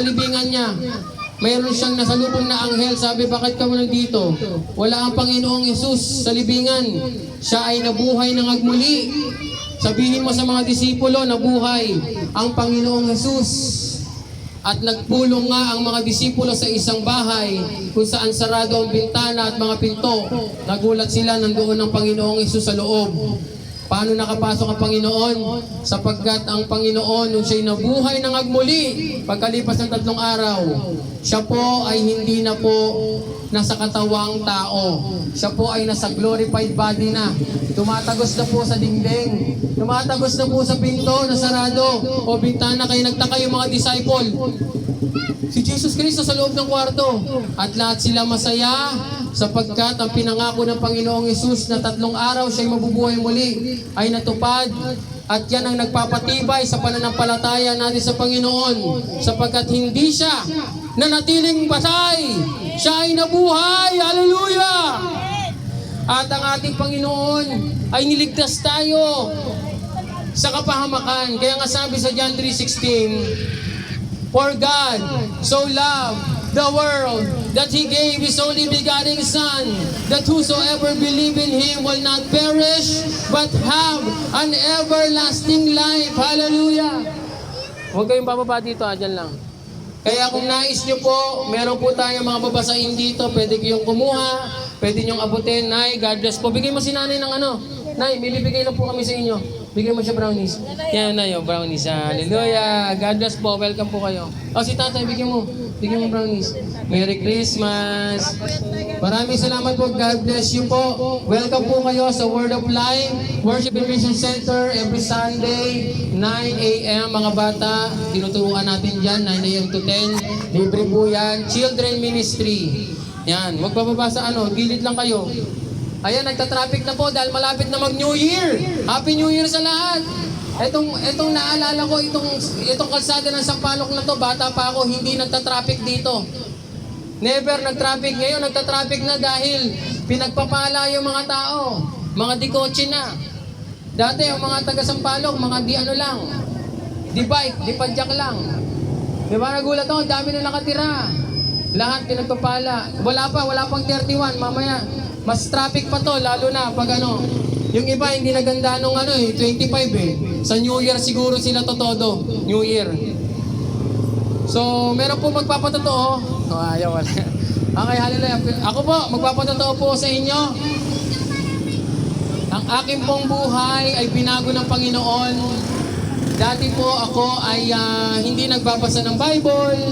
libingan niya. Mayroon siyang nasalubong na anghel. Sabi, bakit ka mo nandito? Wala ang Panginoong Hesus sa libingan. Siya ay nabuhay ng agmuli. Sabihin mo sa mga disipulo, nabuhay ang Panginoong Hesus. At nagpulong nga ang mga disipulo sa isang bahay kung saan sarado ang bintana at mga pinto. Nagulat sila, nandoon ang Panginoong Hesus sa loob. Paano nakapasok ang Panginoon? Sapagkat ang Panginoon, nung siya'y nabuhay ng agmuli, pagkalipas ng 3 araw, siya po ay hindi na po nasa katawang tao. Siya po ay nasa glorified body na. Tumatagos na po sa dingding. Tumatagos na po sa pinto na sarado o bintana. Kaya nagtaka yung mga disciple. Si Jesus Cristo sa loob ng kwarto. At lahat sila masaya sapagkat ang pinangako ng Panginoong Hesus na 3 araw siya'y mabubuhay muli ay natupad. At yan ang nagpapatibay sa pananampalataya natin sa Panginoon sapagkat hindi siya nanatiling patay. Siya ay nabuhay. Hallelujah! At ang ating Panginoon ay niligtas tayo sa kapahamakan. Kaya nga sabi sa John 3:16, For God so loved the world that He gave His only begotten Son, that whosoever believe in Him will not perish, but have an everlasting life. Hallelujah! Huwag kayong bababa dito, dyan lang. Kaya kung nais nyo po, meron po tayong mga babasahin dito, pwede kayong kumuha, pwede nyong abutin. Nay, God bless po. Bigay mo si nanay ng ano. Nay, bibigay lang po kami sa inyo. Bigay mo siya brownies. Yan na yung brownies. Hallelujah. God bless po. Welcome po kayo. O si tatay, bigyan mo. Bigyan mo brownies. Merry Christmas. Maraming salamat po. God bless you po. Welcome po kayo sa Word of Life Worship and Mission Center every Sunday, 9 a.m. Mga bata, tinuturuan natin dyan, 9 a.m. to 10. Libre po yan. Children Ministry. Yan. Huwag bababa sa gilid lang kayo. Ayan, nagta-traffic na po dahil malapit na mag-New Year. Happy New Year sa lahat. Etong naalala ko, itong kalsada ng Sampaloc na to, bata pa ako, hindi nagta-traffic dito. Never nag-traffic. Ngayon, nagta-traffic na dahil pinagpapala yung mga tao. Mga di-kotse na. Dati, ang mga taga Sampaloc, mga di-bike, di-padjak lang. Di ba, nagulat ako, dami na nakatira. Lahat pinagpapala. Wala pang 31, mamaya. Mas traffic pa to, lalo na pag yung iba hindi naganda nung 25 Sa New Year siguro sila totodo, New Year. So, meron po magpapatotoo. Ayaw wala. Okay, hallelujah. Ako po, magpapatotoo po sa inyo. Ang aking pong buhay ay binago ng Panginoon. Dati po ako ay hindi nagbabasa ng Bible.